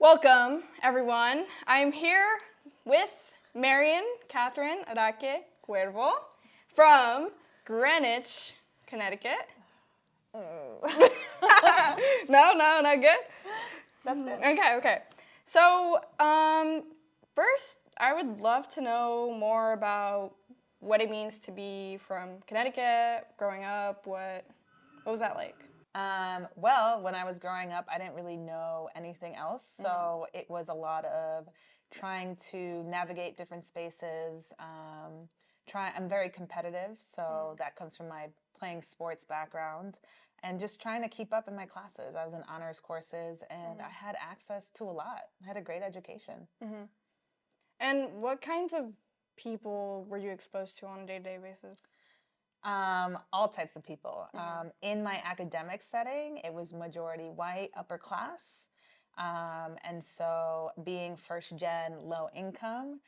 Welcome, everyone. I'm here with Marion Araque Cuervo from Greenwich, Connecticut. No, not good? That's good. Okay. So, first, I would love to know more about what it means to be from Connecticut, growing up. What was that like? Well, when I was growing up, I didn't really know anything else. So it was a lot of trying to navigate different spaces. I'm very competitive, so that comes from my playing sports background and just trying to keep up in my classes. I was in honors courses and I had access to a lot. I had a great education. And what kinds of people were you exposed to on a day-to-day basis? All types of people. In my academic setting, it was majority white, upper class. And so being first gen, low income,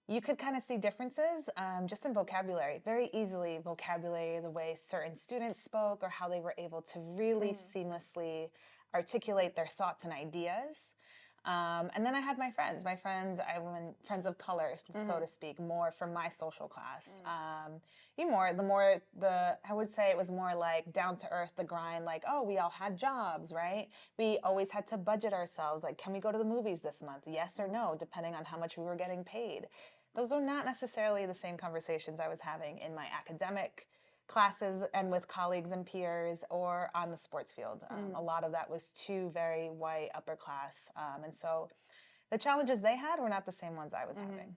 you could kind of see differences just in vocabulary, very easily vocabulary, the way certain students spoke or how they were able to really seamlessly articulate their thoughts and ideas. And then I had my friends. I went friends of color, so to speak, more from my social class. I would say it was more like down to earth, the grind, like, oh, we all had jobs, right? We always had to budget ourselves. Like, can we go to the movies this month? Yes or no, depending on how much we were getting paid. Those are not necessarily the same conversations I was having in my academic classes and with colleagues and peers or on the sports field. A lot of that was too very white, upper class. And so the challenges they had were not the same ones I was having.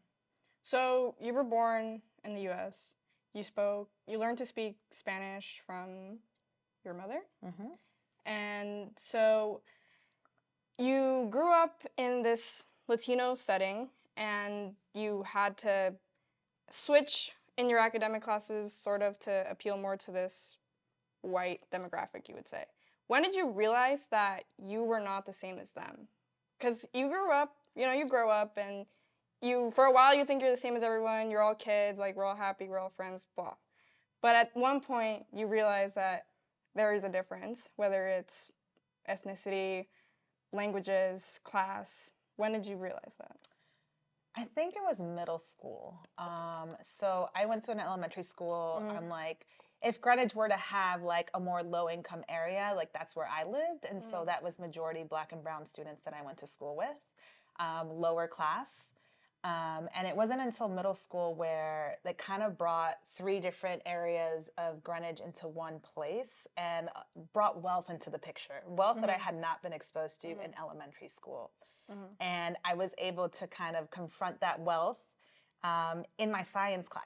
So you were born in the U.S. You learned to speak Spanish from your mother. And so you grew up in this Latino setting and you had to switch in your academic classes sort of to appeal more to this white demographic, you would say. When did you realize that you were not the same as them? Because you grow up and for a while you think you're the same as everyone, you're all kids, like we're all happy, we're all friends, blah. But at one point you realize that there is a difference, whether it's ethnicity, languages, class. When did you realize that? I think it was middle school. So I went to an elementary school on like, if Greenwich were to have like a more low income area, like that's where I lived. And so that was majority Black and brown students that I went to school with, lower class. And it wasn't until middle school where they kind of brought three different areas of Greenwich into one place and brought wealth into the picture. Wealth that I had not been exposed to in elementary school. And I was able to kind of confront that wealth in my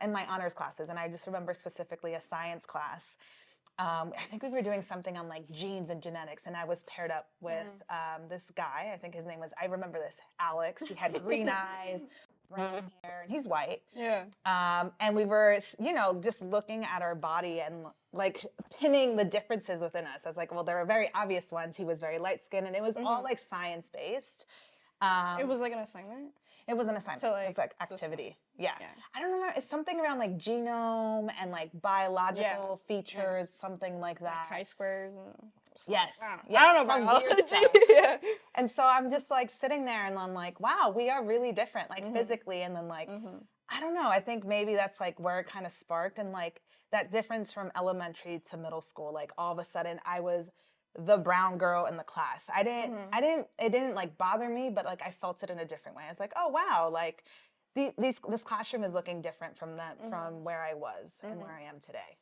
in my honors classes. And I just remember specifically a science class. I think we were doing something on like genes and genetics, and I was paired up with this guy. I think his name was, I remember this, Alex. He had green eyes, brown hair, and he's white. Yeah. And we were, just looking at our body and like pinning the differences within us. I was like, well, there are very obvious ones. He was very light skinned, and it was all like science based. It was like an assignment? It was an assignment. It was like activity. Yeah. I don't remember. It's something around like genome and like biological features, soming like that. Like chi-squares. Yes. I don't know biology. Yeah. And so I'm just like sitting there and I'm like, wow, we are really different, like physically. And then like, I don't know. I think maybe that's like where it kind of sparked, and like that difference from elementary to middle school. Like all of a sudden I was the brown girl in the class. It didn't like bother me, but like I felt it in a different way. I was like, oh wow, like this classroom is looking different from from where I was and where I am today.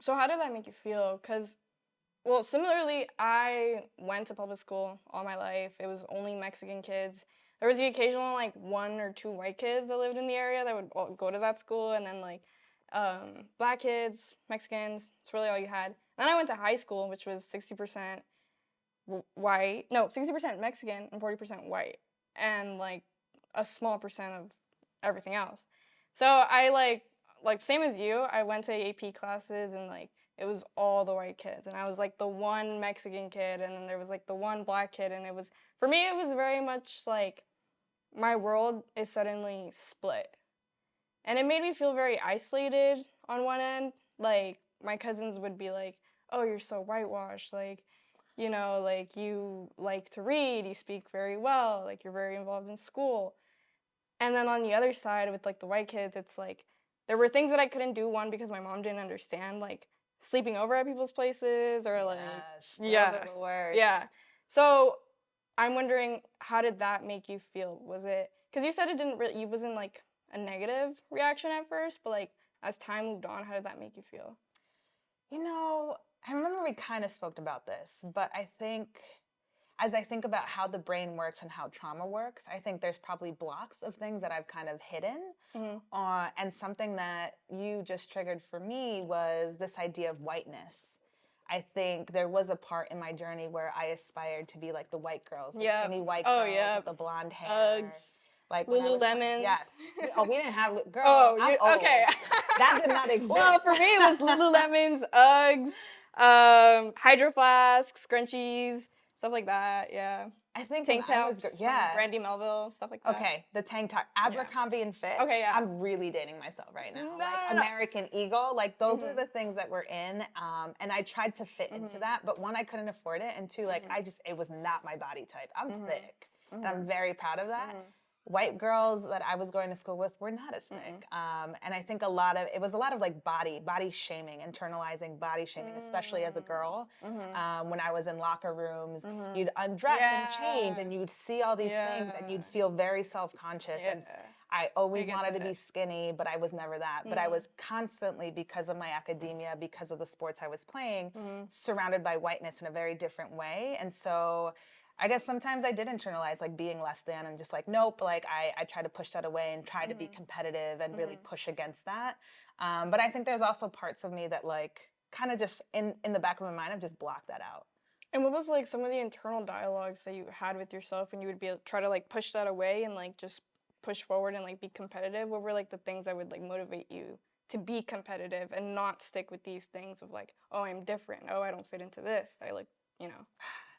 So how did that make you feel? Because, well, similarly, I went to public school all my life. It was only Mexican kids. There was the occasional like one or two white kids that lived in the area that would all go to that school, and then like Black kids, Mexicans. It's really all you had. Then I went to high school, which was 60% white. No, 60% Mexican and 40% white. And, like, a small percent of everything else. So I, like same as you, I went to AP classes and, like, it was all the white kids. And I was, like, the one Mexican kid, and then there was, like, the one Black kid. And it was, for me, it was very much, like, my world is suddenly split. And it made me feel very isolated on one end. Like, my cousins would be like, oh, you're so whitewashed. Like, you know, like you like to read, you speak very well, like you're very involved in school. And then on the other side with like the white kids, it's like there were things that I couldn't do, one because my mom didn't understand, like sleeping over at people's places or like Yes, those are yeah. the worst. Yeah. So I'm wondering, how did that make you feel? Was it because you said it didn't really, you wasn't like a negative reaction at first, but like as time moved on, how did that make you feel? You know, I remember we kind of spoke about this, but I think as I think about how the brain works and how trauma works, I think there's probably blocks of things that I've kind of hidden. Mhm. And something that you just triggered for me was this idea of whiteness. I think there was a part in my journey where I aspired to be like the white girls, the Yep. skinny white Oh, girls with yep. the blonde hair. Uggs, Like when I was, Lululemons. yes. Oh, we didn't have, girl, Oh, I'm you okay. old. That did not Well, exist. for me, it was Lululemons, Uggs, Hydro Flask, scrunchies, stuff like that, yeah. I think when Tank I was, tops from yeah. Brandy Melville, stuff like that. Okay, the tank top, Yeah. Abercrombie and Okay, Fitch. yeah. I'm really dating myself right No, now. Like no, no. American Eagle, like those were Mhm, the things that were in, and I tried to fit into mhm, that. But one, I couldn't afford it, and two, like mhm, it was not my body type. I'm mhm, thick, and I'm mhm, very proud of that. mhm, White girls that I was going to school with were not as mhm, thick, and I think it was a lot of like body shaming, internalizing body shaming, especially as a girl. mhm, When I was in locker rooms, mhm. you'd undress and change Yeah. and you'd see all these things and Yeah. you'd feel very self-conscious and Yeah. I I always get wanted to be that. skinny, but I was never that. But I Mhm, was constantly, because of my academia, because of the sports I was playing, mhm, surrounded by whiteness in a very different way. And so I guess sometimes I did internalize like being less than and just like nope, like I try to push that away and try to be mhm, competitive and really mhm. push against that. But I think there's also parts of me that like kind of just in the back of my mind I've just blocked that out. And what was like some of the internal dialogues that you had with yourself and you would try to like push that away and like just push forward and like be competitive? What were like the things that would like motivate you to be competitive and not stick with these things of like, oh, I'm different. Oh, I don't fit into this. I like, you know.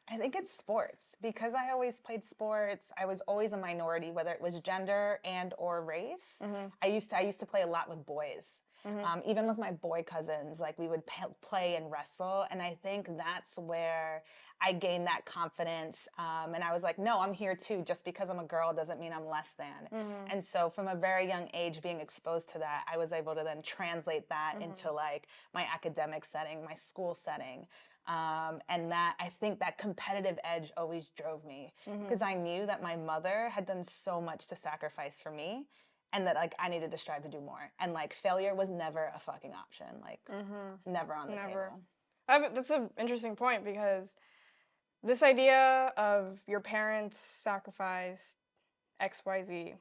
I think it's sports because I always played sports. I was always a minority, whether it was gender and or race. Mhm. I used to play a lot with boys, Mhm. even with my boy cousins. Like we would play and wrestle, and I think that's where I gained that confidence. And I was like, no, I'm here too. Just because I'm a girl doesn't mean I'm less than. Mhm. And so, from a very young age, being exposed to that, I was able to then translate that into Mhm. like my academic setting, my school setting. And that I think that competitive edge always drove me Mhm. because I knew that my mother had done so much to sacrifice for me and that like I needed to strive to do more. And like failure was never a fucking option, like Mhm. never on the Never. table. That's an interesting point because this idea of your parents sacrificed XYZ,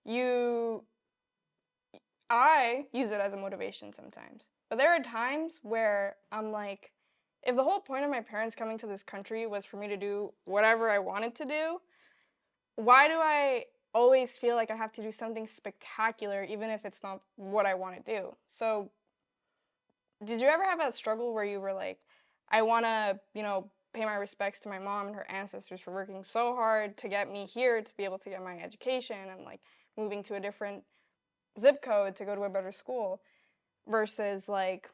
you I use it as a motivation sometimes. But there are times where I'm like, if the whole point of my parents coming to this country was for me to do whatever I wanted to do, why do I always feel like I have to do something spectacular even if it's not what I want to do? So, did you ever have that struggle where you were like, I want to, you know, pay my respects to my mom and her ancestors for working so hard to get me here to be able to get my education and like moving to a different zip code to go to a better school versus like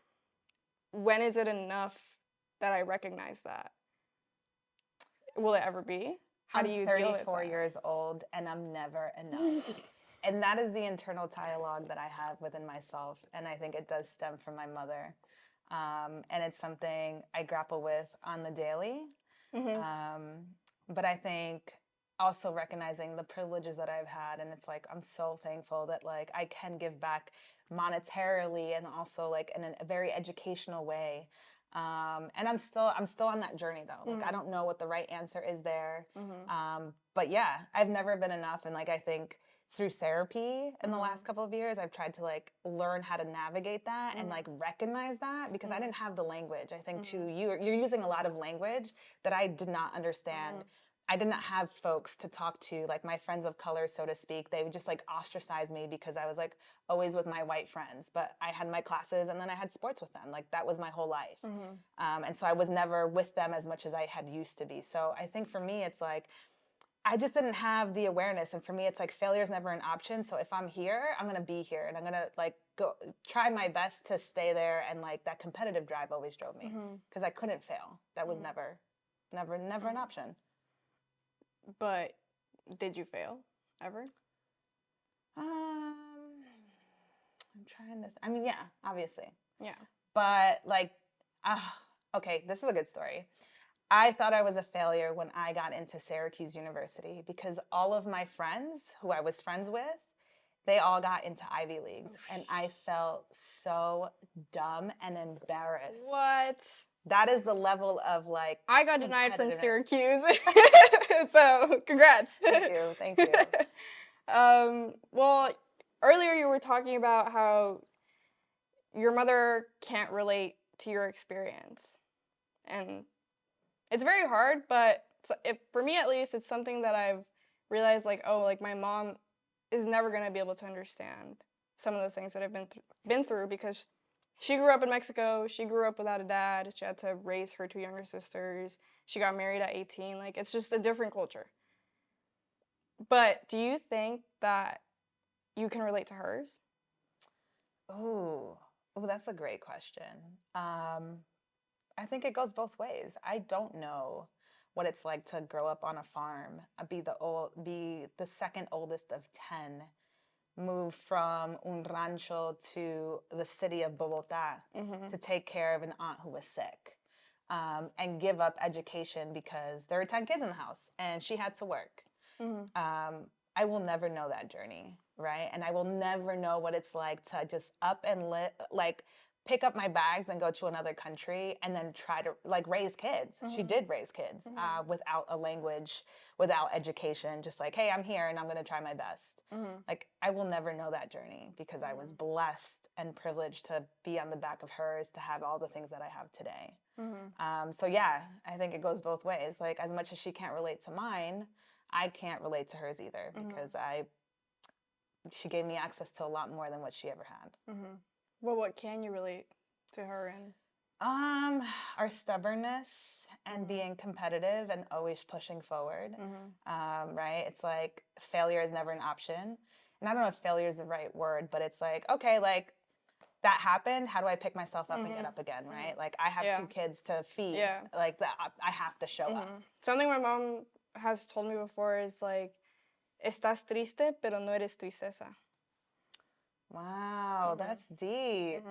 when is it enough that I recognize that? Will it ever be? How do I'm you deal with 34 that? years old and I'm never enough. And that is the internal dialogue that I have within myself. And I think it does stem from my mother. And it's something I grapple with on the daily. Mhm. Um, but I think also recognizing the privileges that I've had, and it's like I'm so thankful that like I can give back monetarily and also like in a very educational way. And I'm still on that journey though. Like I Mhm. don't know what the right answer is there. Mhm. But yeah, I've never been enough, and like I think through therapy in the last Mhm. couple of years, I've tried to like learn how to navigate that and like Mhm. recognize that because I Mhm. didn't have the language. I think too, Mhm. you're using a lot of language that I did not understand. Mhm. I did not have folks to talk to, like my friends of color, so to speak. They would just like ostracize me because I was like always with my white friends, but I had my classes and then I had sports with them. Like that was my whole life. Mhm. And so I was never with them as much as I had used to be. So I think for me, it's like, I just didn't have the awareness. And for me, it's like failure is never an option. So if I'm here, I'm going to be here and I'm going to like go try my best to stay there. And like that competitive drive always drove me because I couldn't fail. That was never an option. But did you fail ever? I'm trying to, I mean, yeah, obviously. Yeah. But like, okay, this is a good story. I thought I was a failure when I got into Syracuse University because all of my friends who I was friends with, they all got into Ivy Leagues. And I felt so dumb and embarrassed. What? That is the level of like I got denied from Syracuse. So congrats. Thank you. Well, earlier you were talking about how your mother can't relate to your experience. And it's very hard, but for me at least, it's something that I've realized like, oh, like my mom is never going to be able to understand some of the things that I've been through because she grew up in Mexico. She grew up without a dad. She had to raise her 2 younger sisters. She got married at 18. Like, it's just a different culture. But do you think that you can relate to hers? Oh, that's a great question. I think it goes both ways. I don't know what it's like to grow up on a farm, be the second oldest of 10, move from un rancho to the city of Bogota to take care of an aunt who was sick, and give up education because there were 10 kids in the house and she had to work. I will never know that journey, right? And I will never know what it's like to just up and pick up my bags and go to another country and then try to like raise kids. She did raise kids without a language, without education, just like, hey, I'm here and I'm going to try my best. Like, I will never know that journey because I was blessed and privileged to be on the back of hers, to have all the things that I have today. So yeah, I think it goes both ways. Like, as much as she can't relate to mine, I can't relate to hers either because she gave me access to a lot more than what she ever had. Well, what can you relate to her in? Our stubbornness and being competitive and always pushing forward. Right? It's like failure is never an option. And I don't know if failure is the right word, but it's like, okay, like that happened. How do I pick myself up and get up again? Right? Like I have 2 kids to feed. Like that, I have to show up. Something my mom has told me before is like, estás triste, pero no eres tristeza. Wow, that's deep.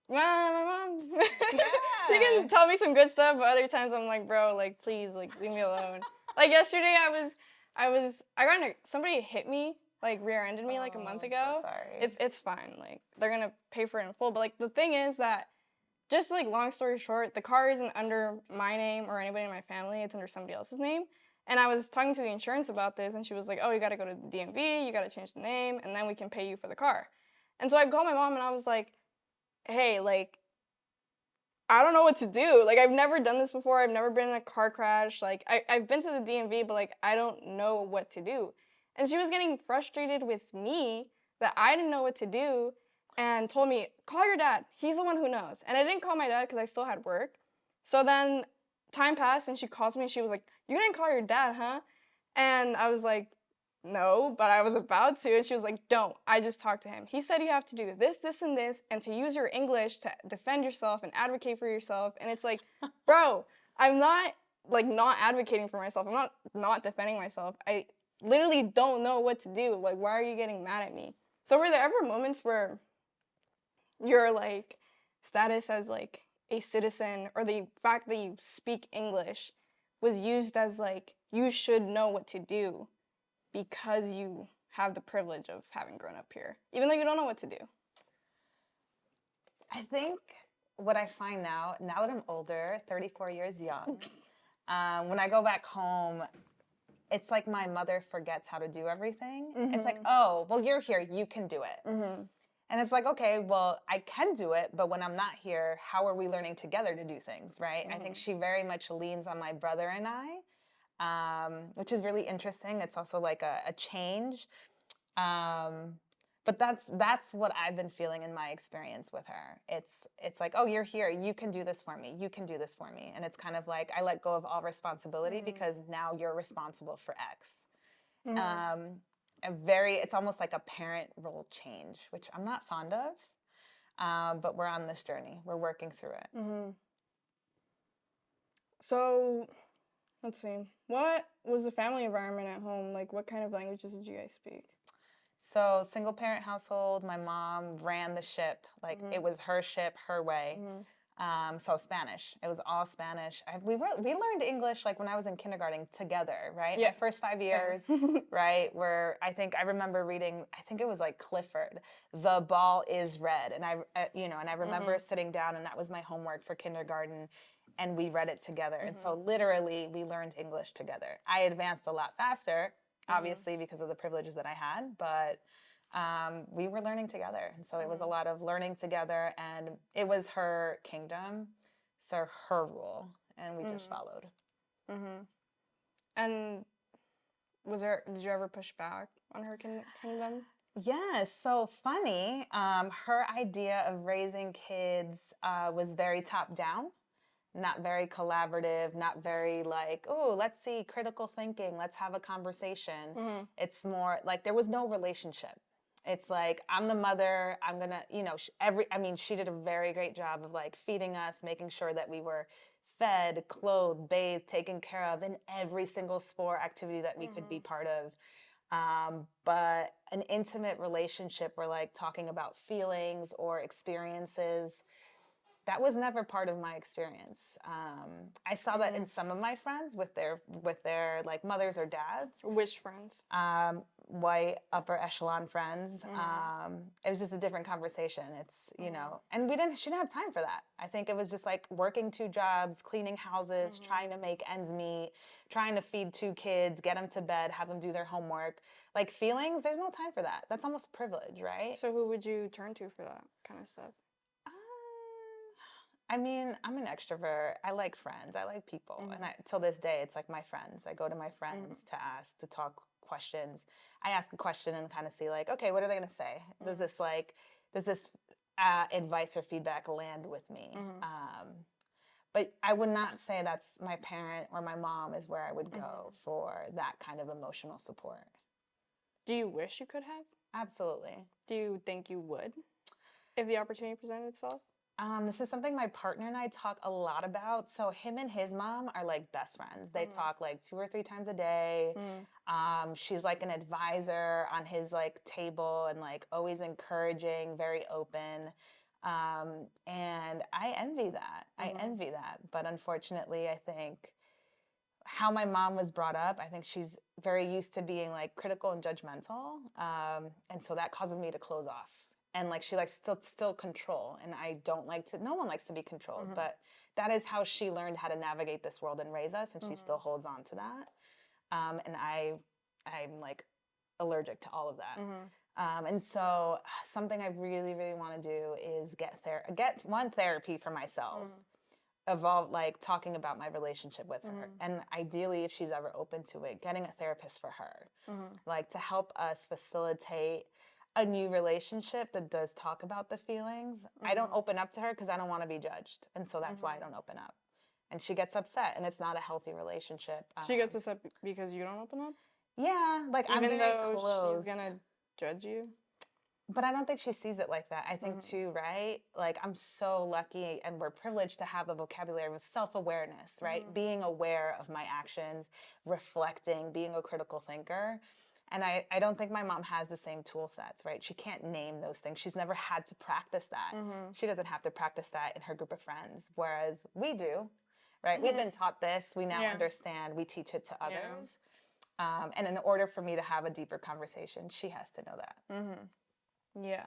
My mom, she can tell me some good stuff, but other times I'm like, bro, like, please, like, leave me alone. Like, yesterday somebody hit me, like, rear-ended me, like, a month ago. So sorry. It's fine. Like, they're gonna pay for it in full. But, like, the thing is that, just, like, long story short, the car isn't under my name or anybody in my family. It's under somebody else's name. And I was talking to the insurance about this, and she was like, oh, you gotta go to the DMV, you gotta change the name, and then we can pay you for the car. And so I called my mom, and I was like, hey, like, I don't know what to do. Like, I've never done this before. I've never been in a car crash. Like, I've been to the DMV, but, like, I don't know what to do. And she was getting frustrated with me that I didn't know what to do and told me, call your dad. He's the one who knows. And I didn't call my dad because I still had work. So then time passed, and she calls me, and she was like, you didn't call your dad, huh? And I was like, no, but I was about to. And she was like, don't. I just talked to him. He said you have to do this, this, and this, and to use your English to defend yourself and advocate for yourself. And it's like, bro, I'm not, like, not advocating for myself. I'm not defending myself. I literally don't know what to do. Like, why are you getting mad at me? So were there ever moments where your, like, status as, like, a citizen or the fact that you speak English was used as, like, you should know what to do because you have the privilege of having grown up here, even though you don't know what to do? I think what I find now that I'm older, 34 years young, when I go back home, it's like my mother forgets how to do everything. It's like, oh, well, you're here, you can do it. And it's like, okay, well, I can do it, but when I'm not here, how are we learning together to do things, right? I think she very much leans on my brother and I, which is really interesting. It's also like a change. But that's what I've been feeling in my experience with her. It's like, oh, you're here. You can do this for me. You can do this for me. And it's kind of like I let go of all responsibility because now you're responsible for X. Um, it's almost like a parent role change, which I'm not fond of. But we're on this journey. We're working through it. So, let's see. What was the family environment at home? Like, what kind of languages did you guys speak? So, single parent household, my mom ran the ship. Like, it was her ship, her way. So Spanish. It was all Spanish. We learned English like when I was in kindergarten together, right? Yeah. My first 5 years, right? Where I remember reading. I think it was like Clifford. The ball is red, and I remember sitting down, and that was my homework for kindergarten, and we read it together. And so literally, we learned English together. I advanced a lot faster, obviously because of the privileges that I had, but we were learning together. And so it was a lot of learning together, and it was her kingdom, so her rule, and we just followed. And did you ever push back on her kingdom? Yeah, so funny. Her idea of raising kids was very top down, not very collaborative, not very like, oh, let's see, critical thinking, let's have a conversation. It's more like there was no relationship. It's like, I'm the mother, I'm gonna, she did a very great job of like feeding us, making sure that we were fed, clothed, bathed, taken care of in every single sport activity that we could be part of. But an intimate relationship where like talking about feelings or experiences, that was never part of my experience. I saw that in some of my friends with their like mothers or dads. Which friends? White upper echelon friends. It was just a different conversation. It's and she didn't have time for that. I think it was just like working 2 jobs, cleaning houses, trying to make ends meet, trying to feed 2 kids, get them to bed, have them do their homework. Like feelings, there's no time for that. That's almost privilege, right? So who would you turn to for that kind of stuff? I mean, I'm an extrovert. I like friends. I like people. And till this day, it's like my friends. I go to my friends to ask, to talk questions. I ask a question and kind of see like, okay, what are they going to say? Does this advice or feedback land with me? But I would not say that's my parent or my mom is where I would go for that kind of emotional support. Do you wish you could have? Absolutely. Do you think you would if the opportunity presented itself? This is something my partner and I talk a lot about. So him and his mom are like best friends. They talk like 2 or 3 times a day. She's like an advisor on his like table and like always encouraging, very open. And I envy that. I envy that. But unfortunately, I think how my mom was brought up, I think she's very used to being like critical and judgmental. And so that causes me to close off. And like she likes still control, and I don't like to. No one likes to be controlled, but that is how she learned how to navigate this world and raise us, and she still holds on to that. And I'm like allergic to all of that. And so something I really, really want to do is get one therapy for myself, evolve like talking about my relationship with her, and ideally, if she's ever open to it, getting a therapist for her, like to help us facilitate a new relationship that does talk about the feelings. I don't open up to her because I don't want to be judged. And so that's why I don't open up. And she gets upset, and it's not a healthy relationship. She gets upset because you don't open up? Yeah, like Even I'm very though closed. she's going to judge you? But I don't think she sees it like that. I think too, right? Like I'm so lucky and we're privileged to have the vocabulary of self-awareness, right? Being aware of my actions, reflecting, being a critical thinker. And I don't think my mom has the same tool sets, right? She can't name those things. She's never had to practice that. She doesn't have to practice that in her group of friends, whereas we do, right? We've been taught this. We now understand. We teach it to others. And in order for me to have a deeper conversation, she has to know that. Yeah.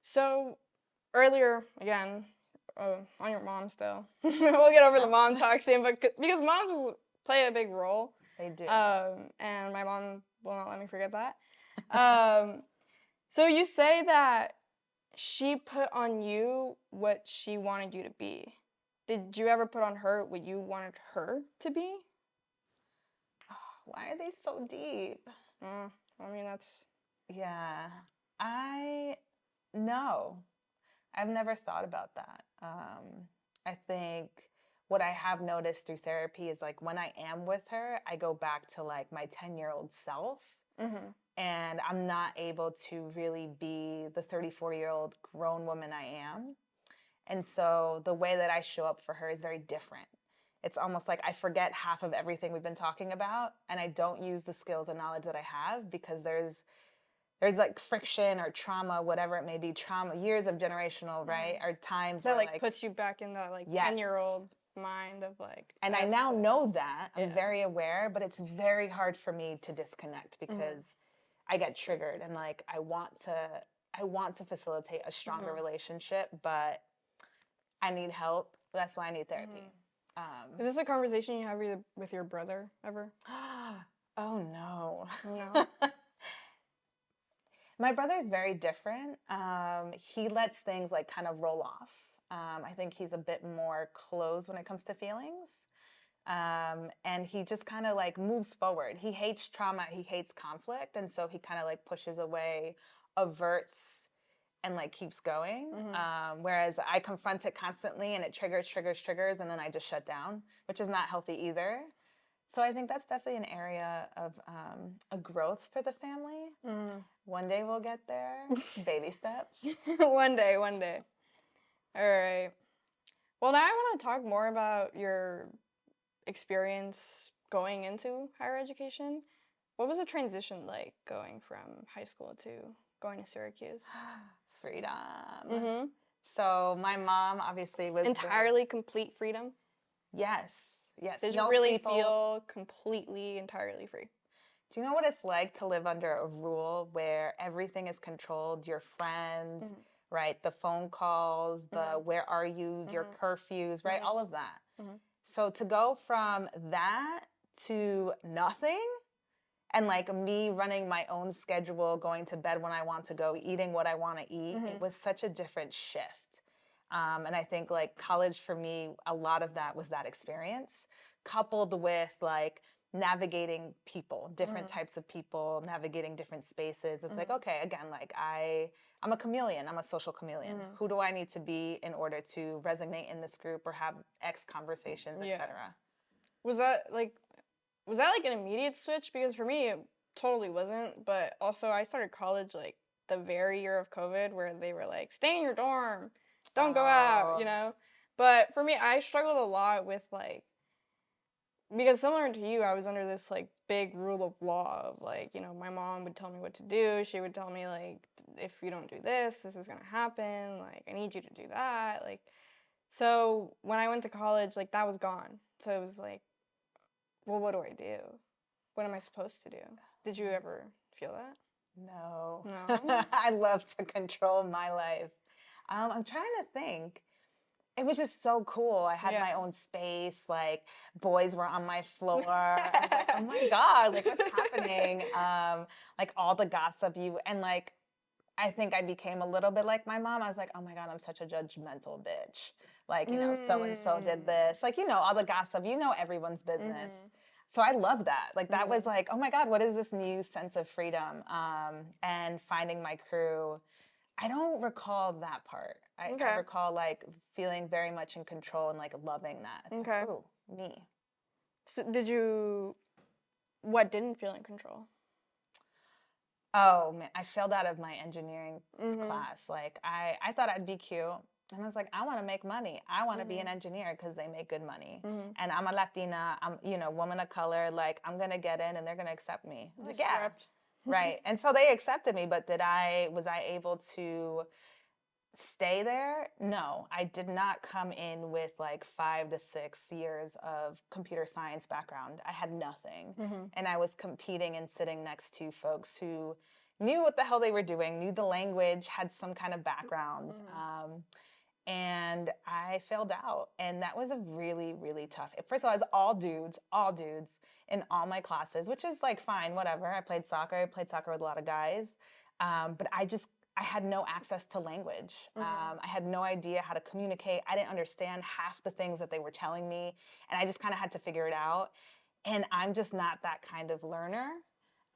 So earlier, again, on your mom still. We'll get over the mom talk soon, but because moms play a big role. They do. And my mom will not let me forget that. So you say that she put on you what she wanted you to be. Did you ever put on her what you wanted her to be? Why are they so deep? I mean, that's Yeah. I no. I've never thought about that. I think what I have noticed through therapy is like when I am with her, I go back to like my 10-year-old self, Mhm. and I'm not able to really be the 34-year-old grown woman I am. And so the way that I show up for her is very different. It's almost like I forget half of everything we've been talking about, and I don't use the skills and knowledge that I have because there's like friction or trauma, whatever it may be, trauma, years of generational, right? Mhm. Or times That where like like, puts you back in that like yes. 10-year-old mind of like And I I have now to. know that. I'm Yeah. very aware, but it's very hard for me to disconnect Mhm. because I get triggered and like I want to facilitate a stronger Mhm. relationship, but I need help. That's why I need therapy. Mhm. Is this a conversation you have with your brother ever? Oh no. No. My brother's very different. He lets things like kind of roll off. I think he's a bit more closed when it comes to feelings. And he just kind of like moves forward. He hates trauma, he hates conflict. And so he kind of like pushes away, averts, and like keeps going. Mhm. Whereas I confront it constantly and it triggers, and then I just shut down, which is not healthy either. So I think that's definitely an area of a growth for the family. Mhm. One day we'll get there. Baby steps. One day, one day. All right. Well, now I want to talk more about your experience going into higher education. What was the transition like going from high school to going to Syracuse? Freedom. Mm-hmm. So my mom obviously was very, Entirely complete freedom? yes, yes. Did you No really sleepover. feel completely, entirely free? Do you know what it's like to live under a rule where everything is controlled? Your friends, Mm-hmm. right? The phone calls, the Mm-hmm. where are you, your Mm-hmm. curfews, right? All of that. Mm-hmm. So to go from that to nothing, and like me running my own schedule, going to bed when I want to go, eating what I want to eat, Mm-hmm. it was such a different shift. And I think like college for me, a lot of that was that experience, coupled with like navigating people, different Mm-hmm. types of people, navigating different spaces. It's like, Mm-hmm. okay, again, like I'm a chameleon. I'm a social chameleon. Mm-hmm. Who do I need to be in order to resonate in this group or have X conversations, Yeah. etc.? Was that like an immediate switch? Because for me, it totally wasn't. But also, I started college like the very year of COVID, where they were like, "Stay in your dorm, don't go out," Oh, you know. But for me, I struggled a lot with like because similar to you, I was under this like big rule of law of like my mom would tell me what to do. She would tell me like if you don't do this, this is gonna happen. Like I need you to do that. Like so when I went to college, like that was gone. So it was like, well, what do I do? What am I supposed to do? Did you ever feel that? no. No. I love to control my life. I'm trying to think. It was just so cool. I had Yeah. my own space. Like boys were on my floor. I was like, oh my God, like what's happening? Like all the gossip you and like I think I became a little bit like my mom. I was like, oh my God, I'm such a judgmental bitch. Like, so and so did Mm. this. Like, all the gossip, everyone's business. Mhm. So I love that. Like, that was Mhm. like, oh my God, what is this new sense of freedom? And finding my crew. I don't recall that part. I Okay. recall like feeling very much in control and like loving that. It's like, Okay. ooh, me. So did you? What didn't feel in control? Oh man, I failed out of my engineering Mhm. class. Like I thought I'd be cute. And I was like, I want to make money. I want to be an Mhm. engineer because they make good money. Mhm. And I'm a Latina, I'm, woman of color. Like I'm gonna get in and they're gonna accept me. I was The like, yeah, script. right. And so they accepted me, but was I able to stay there? No, I did not come in with like 5 to 6 years of computer science background. I had nothing. Mhm. And I was competing and sitting next to folks who knew what the hell they were doing, knew the language, had some kind of background. Mhm. And I failed out. And that was a really, really tough. First of all dudes in all my classes, which is like fine, whatever. I played soccer with a lot of guys. But I had no access to language. Mhm. I had no idea how to communicate. I didn't understand half the things that they were telling me. And I just kind of had to figure it out. And I'm just not that kind of learner.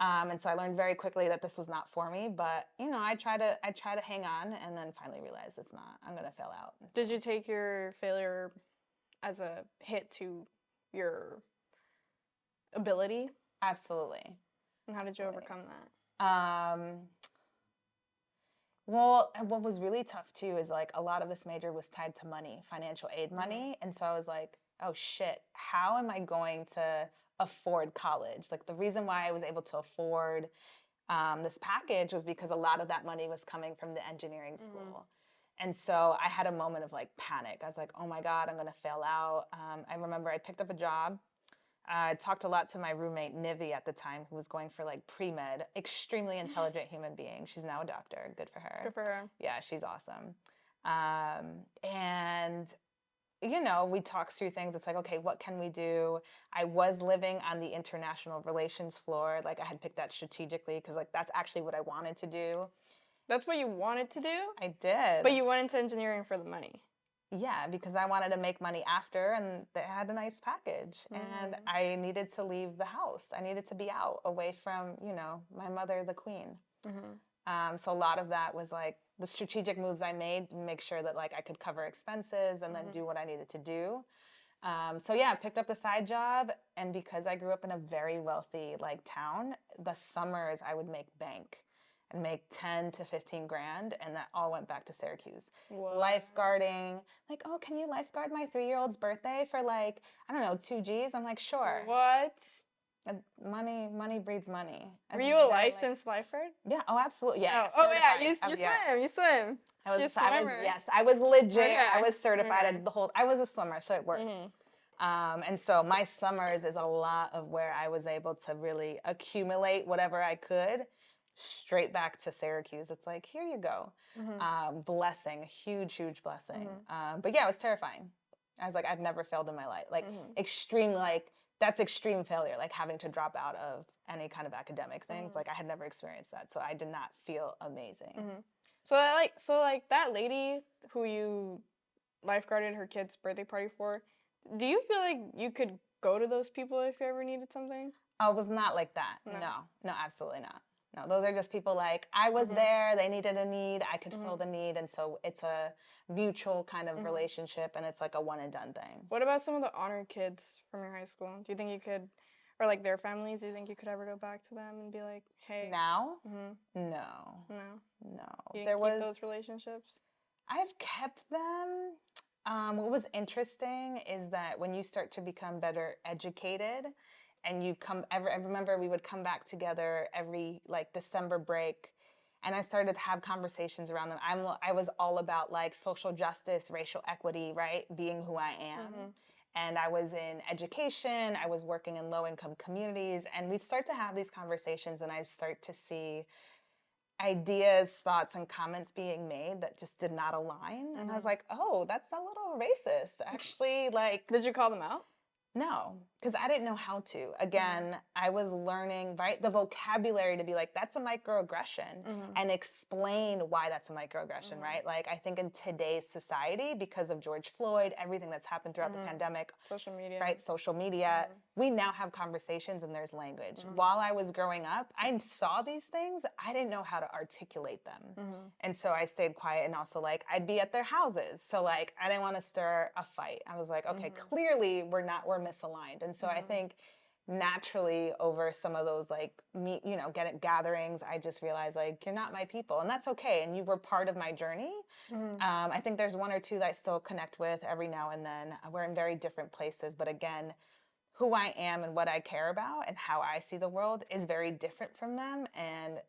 And so I learned very quickly that this was not for me, but I try to hang on and then finally realize it's not. I'm going to fail out. Did you take your failure as a hit to your ability? Absolutely. And how did you Absolutely. overcome that? Well, and what was really tough too is like a lot of this major was tied to money, financial aid money. And so I was like, oh shit, how am I going to afford college? Like the reason why I was able to afford this package was because a lot of that money was coming from the engineering school. And so I had a moment of like panic. I was like, oh my God, I'm going to fail out. I remember I picked up a job. I talked a lot to my roommate, Nivi, at the time, who was going for like pre-med, extremely intelligent human being. She's now a doctor. Good for her. Good for her. Yeah, she's awesome. And we talked through things. It's like, okay, what can we do? I was living on the international relations floor. Like I had picked that strategically because like that's actually what I wanted to do. That's what you wanted to do? I did. But you went into engineering for the money. Yeah, because I wanted to make money after, and they had a nice package. And I needed to leave the house. I needed to be out, away from, my mother, the queen. So a lot of that was like the strategic moves I made to make sure that like I could cover expenses and then do what I needed to do. So yeah, I picked up the side job, and because I grew up in a very wealthy like town, the summers I would make bank and make 10 to 15 grand, and that all went back to Syracuse. What? Lifeguarding, like, oh, can you lifeguard my 3-year-old's birthday for like, I don't know, 2 G's? I'm like, sure. What? And money breeds money. Were you a licensed lifeguard? Yeah, oh, absolutely. Yeah. Oh yeah, you swim. I was legit. Okay. I was certified I was a swimmer, so it worked. And so my summers is a lot of where I was able to really accumulate whatever I could straight back to Syracuse. It's like, here you go. Blessing, huge blessing. But yeah, it was terrifying. I was like, I've never failed in my life. Like extreme, like that's extreme failure, like having to drop out of any kind of academic things. Like I had never experienced that. So I did not feel amazing. So that lady who you lifeguarded her kid's birthday party for, do you feel like you could go to those people if you ever needed something? Oh, it was not like that. No, absolutely not. No, those are just people like, I was there, they needed a need, I could fill the need, and so it's a mutual kind of relationship, and it's like a one and done thing. What about some of the honor kids from your high school? Do you think you could, or like their families, do you think you could ever go back to them and be like, hey? Now? No. You didn't keep those relationships? I've kept them. What was interesting is that when you start to become better educated, and I remember we would come back together every like December break, and I started to have conversations around them. I was all about like social justice, racial equity, right? Being who I am. And I was in education, I was working in low income communities, and we'd start to have these conversations, and I'd start to see ideas, thoughts, and comments being made that just did not align. And I was like, oh, that's a little racist. Actually, like. Did you call them out? No, because I didn't know how to. Again, I was learning, right, the vocabulary to be like, that's a microaggression, and explain why that's a microaggression, right? Like, I think in today's society, because of George Floyd, everything that's happened throughout the pandemic, social media, right, social media, we now have conversations and there's language. While I was growing up, I saw these things, I didn't know how to articulate them. And so I stayed quiet, and also like, I'd be at their houses. So like, I didn't want to stir a fight. I was like, okay, clearly we're misaligned. And so I think naturally over some of those like gatherings, I just realized like, you're not my people, and that's okay. And you were part of my journey. I think there's one or two that I still connect with every now and then. We're in very different places, but again, who I am and what I care about and how I see the world is very different from them. And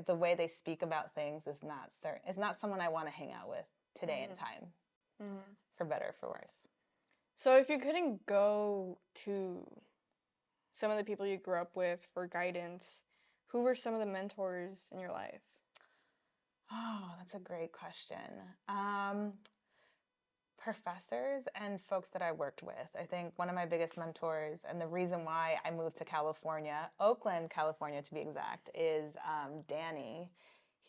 the way they speak about things is not certain. It's not someone I want to hang out with today in time, for better or for worse. So if you couldn't go to some of the people you grew up with for guidance, who were some of the mentors in your life? Oh, that's a great question. Professors and folks that I worked with. I think one of my biggest mentors, and the reason why I moved to California, Oakland, California to be exact, is Danny.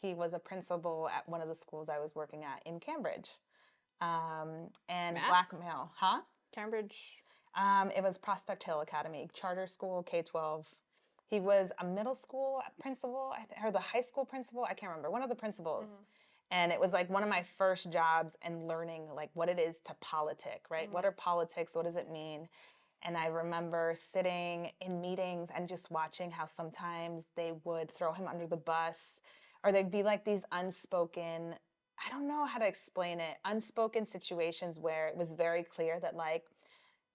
He was a principal at one of the schools I was working at in Cambridge. And Mass? black male, huh? Cambridge? It was Prospect Hill Academy, charter school, K-12. He was a middle school principal, or the high school principal. I can't remember. One of the principals. And it was like one of my first jobs and learning like what it is to politic, right? What are politics? What does it mean? And I remember sitting in meetings and just watching how sometimes they would throw him under the bus, or there'd be like these unspoken, I don't know how to explain it, unspoken situations where it was very clear that like,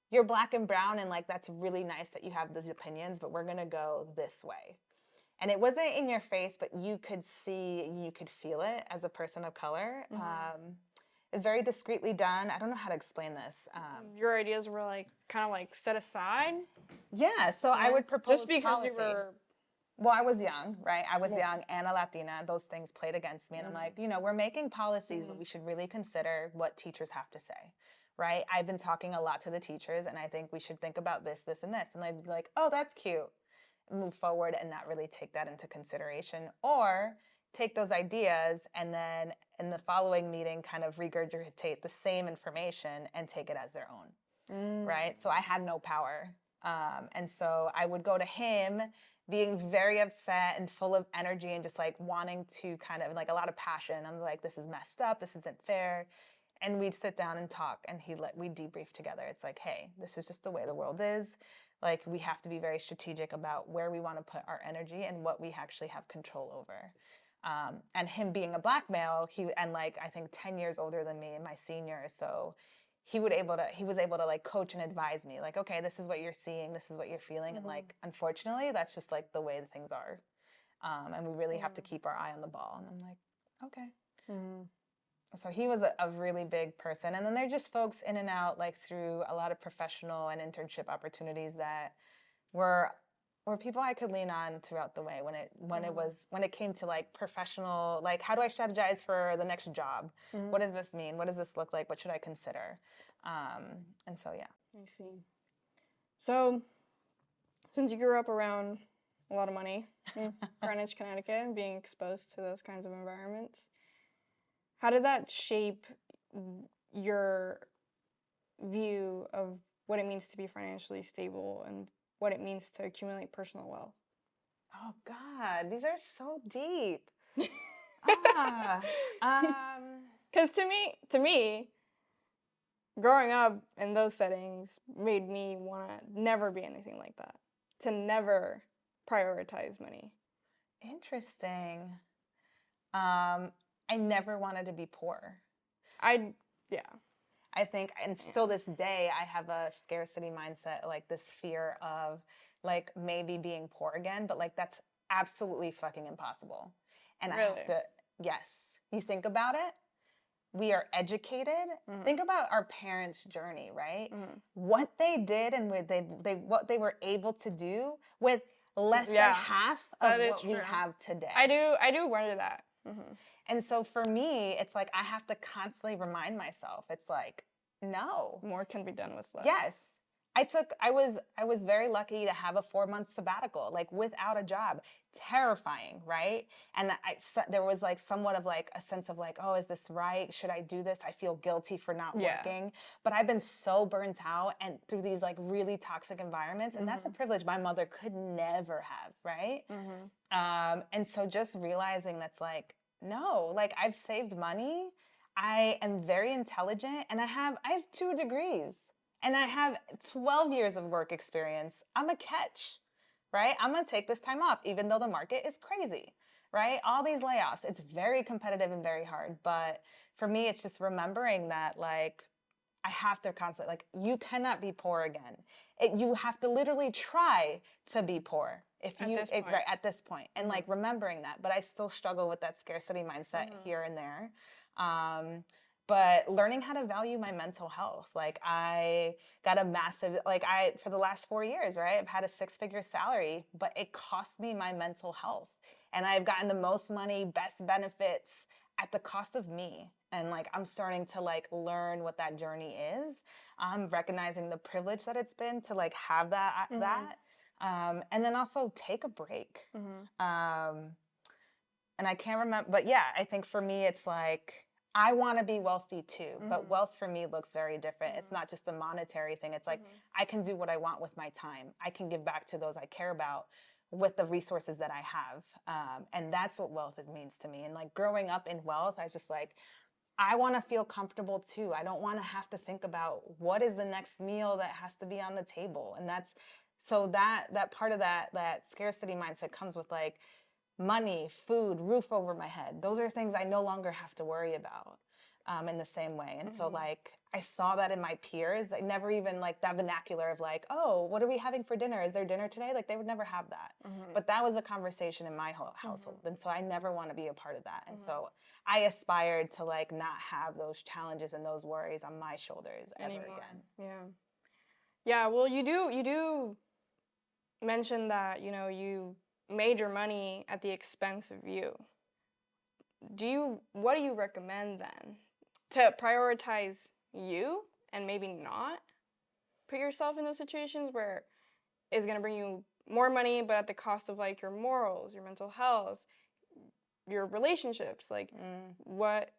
you're black and brown and like that's really nice that you have these opinions, but we're gonna go this way. And it wasn't in your face, but you could see, you could feel it as a person of color. It's very discreetly done. I don't know how to explain this. Your ideas were like kind of like set aside. Yeah, so I would propose just because policy. you were. Well, I was young, right? I was young and a Latina. Those things played against me. And I'm like, you know, we're making policies, but we should really consider what teachers have to say, right? I've been talking a lot to the teachers, and I think we should think about this, this, and this. And they'd be like, oh, that's cute. Move forward and not really take that into consideration. Or take those ideas and then in the following meeting kind of regurgitate the same information and take it as their own, right? So I had no power. And so I would go to him being very upset and full of energy and just like wanting to kind of like a lot of passion. I'm like, this is messed up. This isn't fair. And we'd sit down and talk and we'd debrief together. It's like, hey, this is just the way the world is. Like we have to be very strategic about where we want to put our energy and what we actually have control over. And him being a black male, and like I think 10 years older than me and my senior, so he was able to like coach and advise me, like, okay, this is what you're seeing, this is what you're feeling, and like unfortunately, that's just like the way the things are, and we really have to keep our eye on the ball. And I'm like, okay. So he was a really big person, and then they're just folks in and out, like through a lot of professional and internship opportunities that were people I could lean on throughout the way when it came to like professional, like how do I strategize for the next job? What does this mean? What does this look like? What should I consider? And so yeah. I see. So since you grew up around a lot of money in Greenwich, Connecticut, and being exposed to those kinds of environments, how did that shape your view of what it means to be financially stable and what it means to accumulate personal wealth? Oh God, these are so deep. Because to me, growing up in those settings made me want to never be anything like that. To never prioritize money. Interesting. I never wanted to be poor. I think, and still this day, I have a scarcity mindset, like this fear of like maybe being poor again, but like that's absolutely fucking impossible. And really? I have to, yes. You think about it, we are educated. Think about our parents' journey, right? What they did and what they were able to do with less than half of what we have today. I do wonder that. And so for me, it's like I have to constantly remind myself. It's like, no. More can be done with less. Yes. I was very lucky to have a 4-month sabbatical, like without a job. Terrifying, right? And there was like somewhat of like a sense of like, oh, is this right? Should I do this? I feel guilty for not working. But I've been so burnt out and through these like really toxic environments, and that's a privilege my mother could never have, right? And so just realizing that's like, no, like I've saved money. I am very intelligent, and I have 2 degrees. And I have 12 years of work experience. I'm a catch, right? I'm gonna take this time off, even though the market is crazy, right? All these layoffs, it's very competitive and very hard. But for me, it's just remembering that like, I have to constantly, like, you cannot be poor again. You have to literally try to be poor at this point. And like remembering that, but I still struggle with that scarcity mindset here and there. But learning how to value my mental health. Like I got a massive, for the last 4 years, right? I've had a 6-figure salary, but it cost me my mental health. And I've gotten the most money, best benefits at the cost of me. And like, I'm starting to like learn what that journey is. I'm recognizing the privilege that it's been to like have that, and then also take a break. And I can't remember, but yeah, I think for me, it's like, I want to be wealthy too, but wealth for me looks very different. It's not just a monetary thing. It's like, I can do what I want with my time. I can give back to those I care about with the resources that I have. And that's what wealth means to me. And like growing up in wealth, I was just like, I want to feel comfortable too. I don't want to have to think about what is the next meal that has to be on the table. And that's so that part of that scarcity mindset comes with like money, food, roof over my head. Those are things I no longer have to worry about in the same way. And so like I saw that in my peers. I never even like that vernacular of like, oh, what are we having for dinner? Is there dinner today? Like they would never have that. But that was a conversation in my household. And so I never want to be a part of that. And so I aspired to like not have those challenges and those worries on my shoulders ever again. Yeah. Yeah, well, you do mention that, you made your money at the expense of you. What do you recommend then? To prioritize you and maybe not put yourself in those situations where it's going to bring you more money, but at the cost of like your morals, your mental health, your relationships. Like what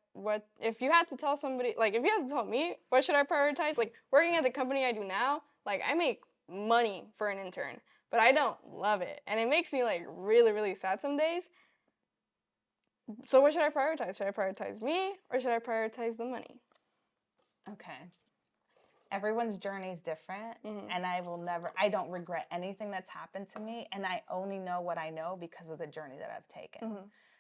if you had to tell somebody, like if you had to tell me, what should I prioritize? Like working at the company I do now, like I make money for an intern, but I don't love it. And it makes me like really, really sad some days. So what should I prioritize? Should I prioritize me or should I prioritize the money? Okay. Everyone's journey is different, and I don't regret anything that's happened to me, and I only know what I know because of the journey that I've taken,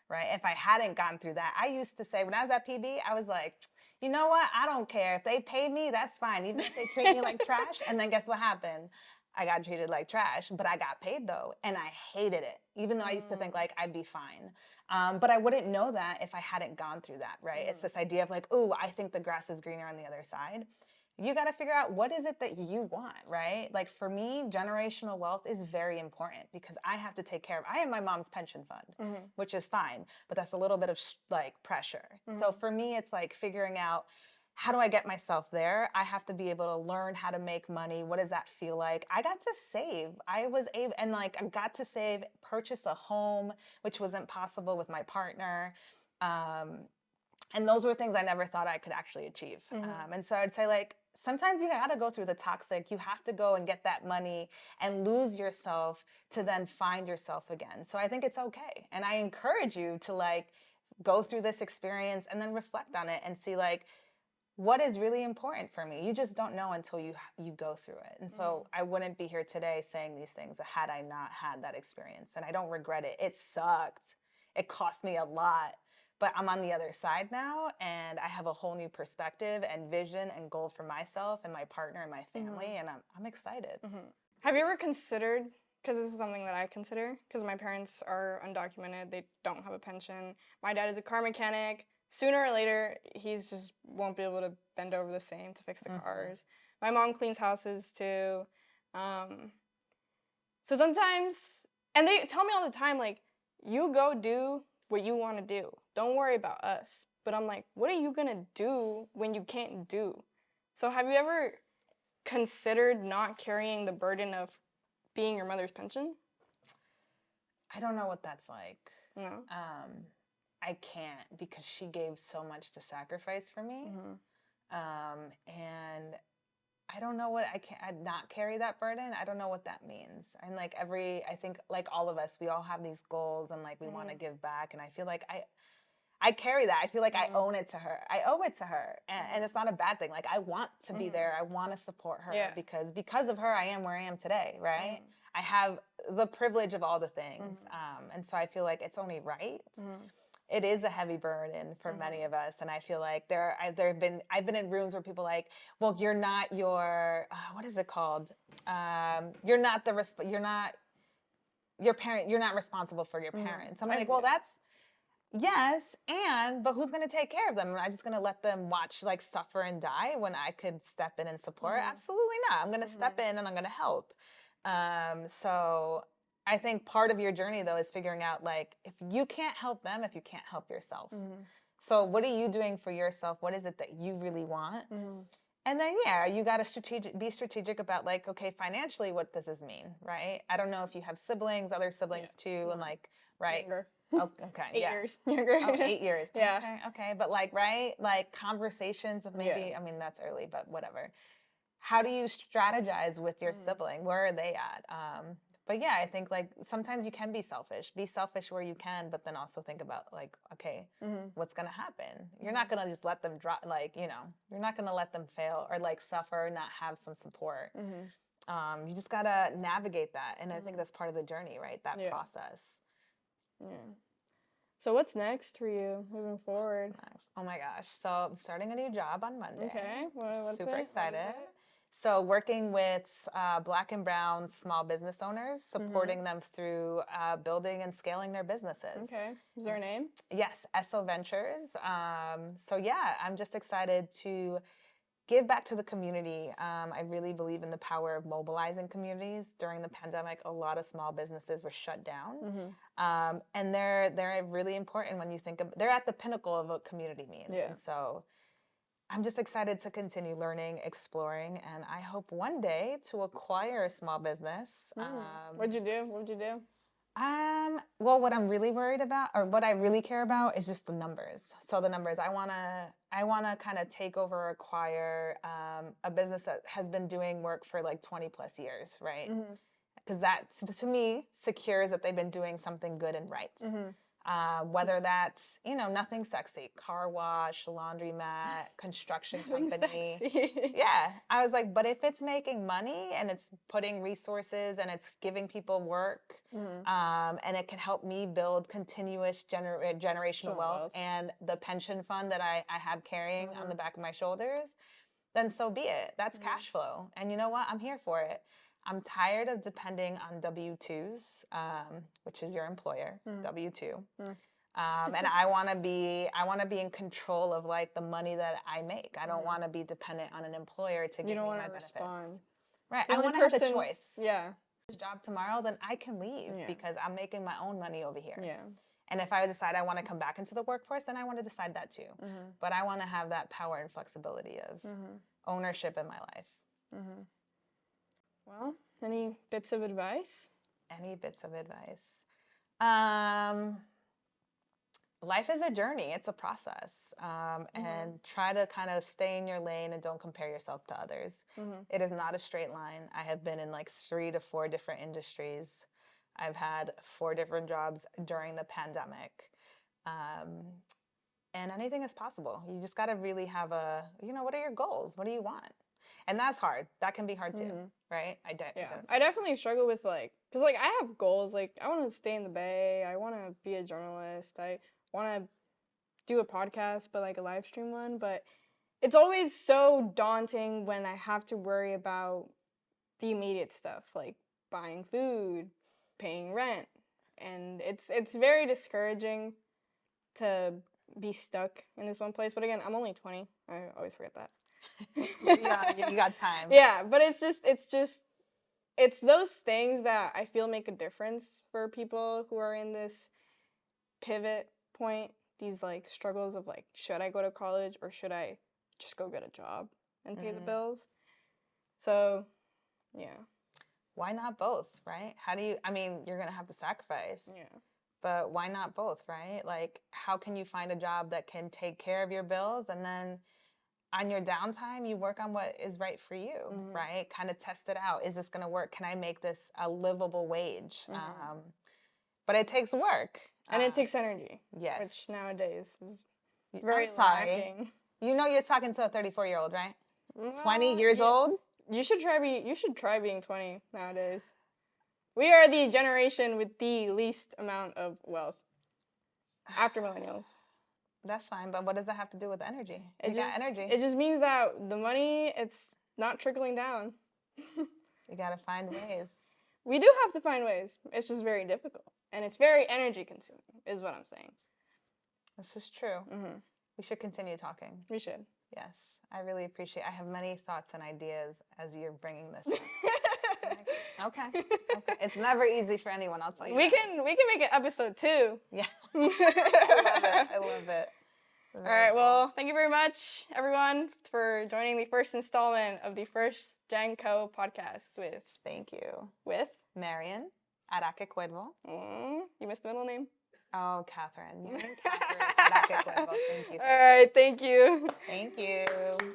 right? If I hadn't gone through that, I used to say, when I was at PB, I was like, you know what? I don't care. If they pay me, that's fine, even if they treat me like trash. And then guess what happened? I got treated like trash, but I got paid though, and I hated it, even though I used to think like I'd be fine. But I wouldn't know that if I hadn't gone through that, right? It's this idea of like, ooh, I think the grass is greener on the other side. You got to figure out what is it that you want, right? Like for me, generational wealth is very important because I have to take care of, I have my mom's pension fund, which is fine, but that's a little bit of like pressure. So for me, it's like figuring out, how do I get myself there? I have to be able to learn how to make money. What does that feel like? I got to save. I got to save, purchase a home, which wasn't possible with my partner. And those were things I never thought I could actually achieve. And so I'd say like, sometimes you gotta go through the toxic. You have to go and get that money and lose yourself to then find yourself again. So I think it's okay. And I encourage you to like go through this experience and then reflect on it and see like, what is really important for me? You just don't know until you go through it. And so I wouldn't be here today saying these things had I not had that experience. And I don't regret it. It sucked. It cost me a lot. But I'm on the other side now, and I have a whole new perspective and vision and goal for myself and my partner and my family, and I'm excited. Have you ever considered, because this is something that I consider, because my parents are undocumented, they don't have a pension. My dad is a car mechanic. Sooner or later, he's just won't be able to bend over the same to fix the cars. My mom cleans houses too. So sometimes, and they tell me all the time, like, you go do what you want to do. Don't worry about us. But I'm like, what are you going to do when you can't do? So have you ever considered not carrying the burden of being your mother's pension? I don't know what that's like. No. I can't, because she gave so much to sacrifice for me. And I don't know what I'd not carry that burden. I don't know what that means. And like I think like all of us, we all have these goals and like we want to give back. And I feel like I carry that. I feel like I own it to her. I owe it to her. And it's not a bad thing. Like I want to be there. I want to support her because of her, I am where I am today. Right. I have the privilege of all the things. And so I feel like it's only right. It is a heavy burden for many of us, and I feel like I've been in rooms where people are like, well, you're not what is it called? You're not your parent. You're not responsible for your parents. I'm like, well, that's yes, but who's going to take care of them? Am I just going to let them watch like suffer and die when I could step in and support? Absolutely not. I'm going to step in and I'm going to help. So I think part of your journey, though, is figuring out, like, if you can't help them, if you can't help yourself. So what are you doing for yourself? What is it that you really want? And then, you got to be strategic about, like, okay, financially, what does this mean, right? I don't know if you have other siblings too, and, like, right? Younger. Oh, okay, 8 years younger. Oh, 8 years. Yeah. Okay. But, like, right? Like, conversations of maybe, I mean, that's early, but whatever. How do you strategize with your sibling? Where are they at? But yeah, I think like sometimes you can be selfish. Be selfish where you can, but then also think about like, okay, what's gonna happen? You're not gonna just let them drop, like, you're not gonna let them fail or like suffer, not have some support. You just gotta navigate that, and I think that's part of the journey, right? That Yeah. process. Yeah. So what's next for you moving forward? Next. Oh my gosh! So I'm starting a new job on Monday. Okay. What's Super it? excited. What is it? So working with Black and Brown small business owners, supporting them through building and scaling their businesses. Okay. Is there a name? Yes, SO Ventures. So yeah, I'm just excited to give back to the community. I really believe in the power of mobilizing communities. During the pandemic, a lot of small businesses were shut down, and they're really important when you think of. They're at the pinnacle of what community means, Yeah. and so I'm just excited to continue learning, exploring, and I hope one day to acquire a small business. What'd you do? What'd you do? Well, what I'm really worried about, or what I really care about, is just the numbers. So the numbers, I wanna kind of take over, acquire a business that has been doing work for like 20 plus years, right? Because that, to me, secures that they've been doing something good and right. Whether that's, nothing sexy, car wash, laundromat, construction company. Sexy. Yeah. I was like, but if it's making money and it's putting resources and it's giving people work, and it can help me build continuous generational wealth and the pension fund that I have carrying on the back of my shoulders, then so be it. That's cash flow. And you know what? I'm here for it. I'm tired of depending on W-2s, which is your employer, W-2. And I want to be in control of like the money that I make. I don't want to be dependent on an employer to give me my benefits. Respond. Right. I want to have the choice. Yeah. This job tomorrow, then I can leave because I'm making my own money over here. Yeah. And if I decide I want to come back into the workforce, then I want to decide that too. But I want to have that power and flexibility of ownership in my life. Well, any bits of advice? Any bits of advice? Life is a journey. It's a process. And try to kind of stay in your lane and don't compare yourself to others. It is not a straight line. I have been in like 3 to 4 different industries. I've had 4 different jobs during the pandemic. And anything is possible. You just got to really have what are your goals? What do you want? And that's hard. That can be hard too, right? I definitely struggle with because I have goals. Like I want to stay in the Bay. I want to be a journalist. I want to do a podcast, but like a live stream one. But it's always so daunting when I have to worry about the immediate stuff, like buying food, paying rent, and it's very discouraging to be stuck in this one place. But again, I'm only 20. I always forget that. You got time. Yeah, but it's those things that I feel make a difference for people who are in this pivot point, these like struggles of like, should I go to college or should I just go get a job and pay the bills? So, yeah. Why not both, right? You're going to have to sacrifice. Yeah. But why not both, right? Like, how can you find a job that can take care of your bills and then on your downtime, you work on what is right for you, right? Kind of test it out. Is this going to work? Can I make this a livable wage? But it takes work. And it takes energy. Yes. Which nowadays is very lacking. You know you're talking to a 34-year-old, right? 20 years old? You should try being 20 nowadays. We are the generation with the least amount of wealth after millennials. That's fine, but what does that have to do with energy? You got energy. It just means that the money, it's not trickling down. You got to find ways. We do have to find ways. It's just very difficult. And it's very energy consuming, is what I'm saying. This is true. We should continue talking. We should. Yes. I really appreciate it. I have many thoughts and ideas as you're bringing this up. Okay. It's never easy for anyone, I'll tell you We can make an episode 2. Yeah. I love it. All right, well, thank you very much, everyone, for joining the first installment of the First Gen Co podcast with... Thank you. With? Marion Araque. You missed the middle name. Oh, Catherine. Catherine Araque. Thank you. All right, thank you. Thank you.